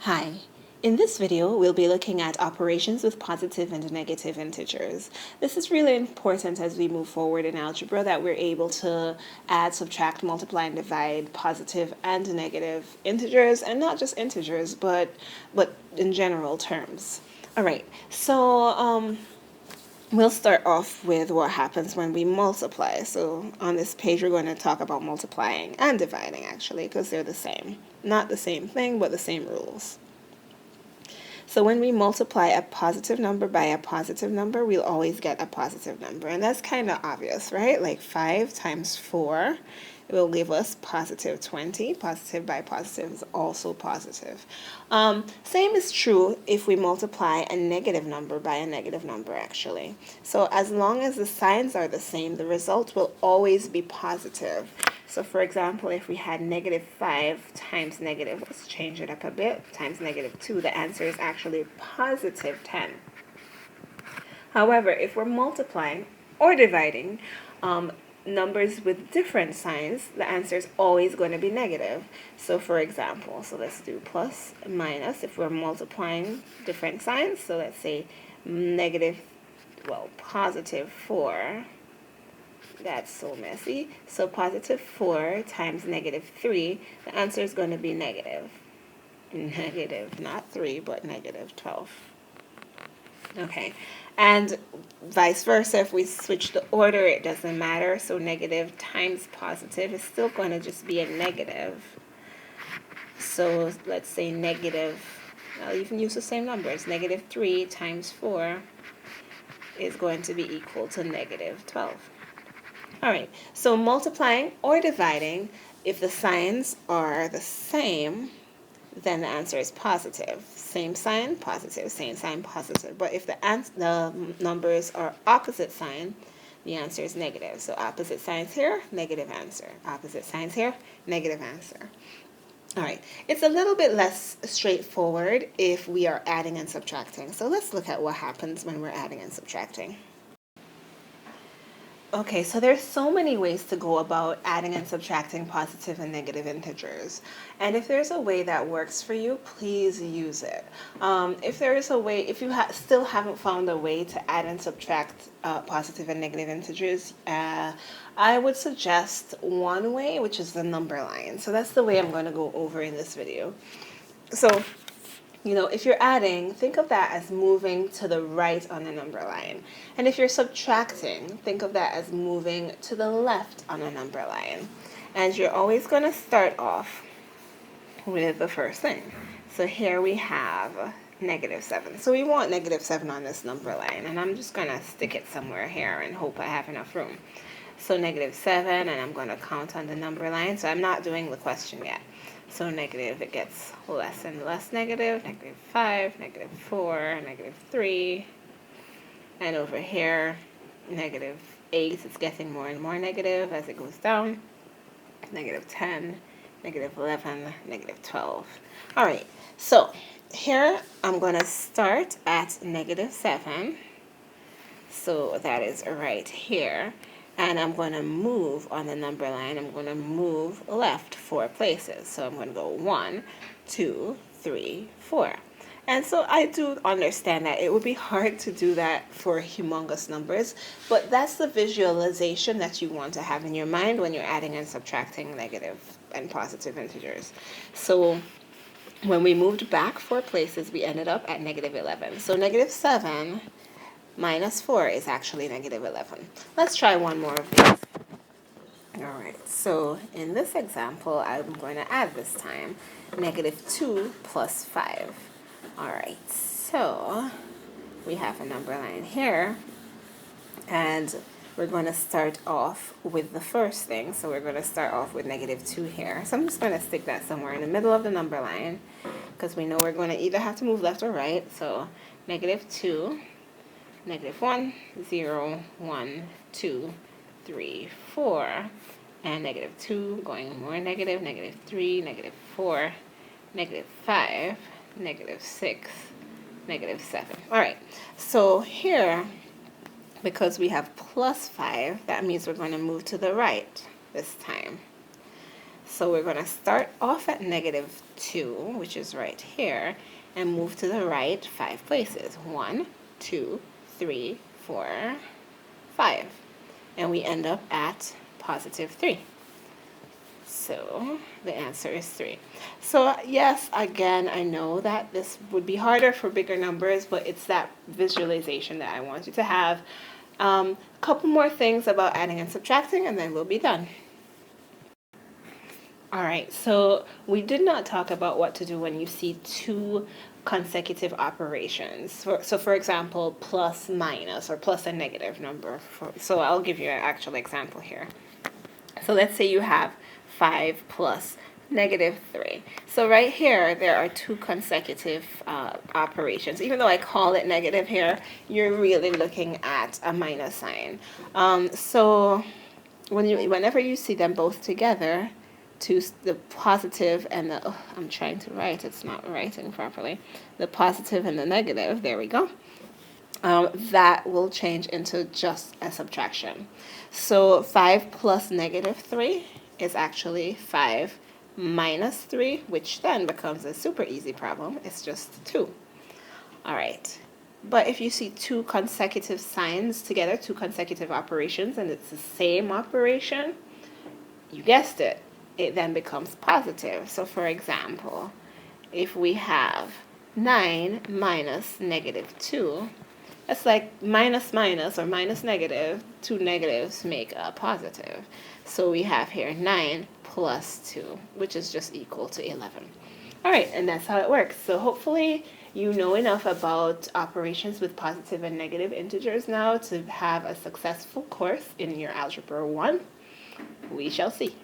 Hi. In this video, we'll be looking at operations with positive and negative integers. This is really important as we move forward in algebra, that we're able to add, subtract, multiply, and divide positive and negative integers, and not just integers, but in general terms. All right, so we'll start off with what happens when we multiply. So on this page, we're going to talk about multiplying and dividing, actually, because they're the same. Not the same thing, but the same rules. So when we multiply a positive number by a positive number, we'll always get a positive number. And that's kind of obvious, right? Like 5 times 4 will give us positive 20. Positive by positive is also positive. Same is true if we multiply a negative number by a negative number, actually. So as long as the signs are the same, the result will always be positive. So for example, if we had negative 5 times negative, let's change it up a bit, times negative 2, the answer is actually positive 10. However, if we're multiplying or dividing numbers with different signs, the answer is always going to be negative. So for example, so let's do plus, minus, if we're multiplying different signs. So let's say positive 4. That's so messy. So positive 4 times negative 3, the answer is going to be negative. Negative, not 3, but negative 12. Okay, and vice versa, if we switch the order, it doesn't matter. So negative times positive is still going to just be a negative. So let's say negative, I'll even use the same numbers. Negative 3 times 4 is going to be equal to negative 12. All right, so multiplying or dividing, if the signs are the same, then the answer is positive. Same sign, positive. Same sign, positive. But if the numbers are opposite sign, the answer is negative. So opposite signs here, negative answer. Opposite signs here, negative answer. All right, it's a little bit less straightforward if we are adding and subtracting. So let's look at what happens when we're adding and subtracting. Okay, so there's so many ways to go about adding and subtracting positive and negative integers. And if there's a way that works for you, please use it. If there is a way, if you still haven't found a way to add and subtract positive and negative integers, I would suggest one way, which is the number line. So that's the way I'm going to go over in this video. So if you're adding, think of that as moving to the right on the number line. And if you're subtracting, think of that as moving to the left on a number line. And you're always going to start off with the first thing. So here we have negative 7. So we want negative 7 on this number line. And I'm just going to stick it somewhere here and hope I have enough room. So negative 7, and I'm going to count on the number line. So I'm not doing the question yet. So negative, it gets less and less negative. Negative 5, negative 4, negative 3. And over here, negative 8. It's getting more and more negative as it goes down. Negative 10, negative 11, negative 12. All right, so here I'm going to start at negative 7. So that is right here. And I'm going to move on the number line. I'm going to move left 4 places. So I'm going to go 1, 2, 3, 4. And so I do understand that it would be hard to do that for humongous numbers, but that's the visualization that you want to have in your mind when you're adding and subtracting negative and positive integers. So when we moved back 4 places, we ended up at negative 11. So negative 7 minus 4 is actually negative 11. Let's try one more of these. All right, so in this example, I'm going to add this time negative 2 plus 5. All right, so we have a number line here, and we're going to start off with the first thing. So we're going to start off with negative 2 here. So I'm just going to stick that somewhere in the middle of the number line, because we know we're going to either have to move left or right. So negative 2. Negative 1, 0, 1, 2, 3, 4, and negative 2, going more negative, negative 3, negative 4, negative 5, negative 6, negative 7. All right, so here, because we have plus 5, that means we're going to move to the right this time. So we're going to start off at -2, which is right here, and move to the right 5 places. 1, 2, 3, 4, 5. And we end up at +3. So the answer is 3. So yes, again, I know that this would be harder for bigger numbers, but it's that visualization that I want you to have. A couple more things about adding and subtracting, and then we'll be done. All right, so we did not talk about what to do when you see two consecutive operations. So for example, plus minus, or plus a negative number. So I'll give you an actual example here. So let's say you have 5 plus -3. So right here, there are two consecutive operations. Even though I call it negative here, you're really looking at a minus sign. So whenever you see them both together, to the positive and the, oh, I'm trying to write, it's not writing properly, the positive and the negative, there we go. That will change into just a subtraction. So 5 plus -3 is actually 5 minus 3, which then becomes a super easy problem. It's just 2. All right. But if you see two consecutive signs together, two consecutive operations, and it's the same operation, you guessed it, it then becomes positive. So for example, if we have 9 minus -2, that's like minus minus or minus negative. Two negatives make a positive. So we have here 9 plus 2, which is just equal to 11. All right, and that's how it works. So hopefully you know enough about operations with positive and negative integers now to have a successful course in your Algebra 1. We shall see.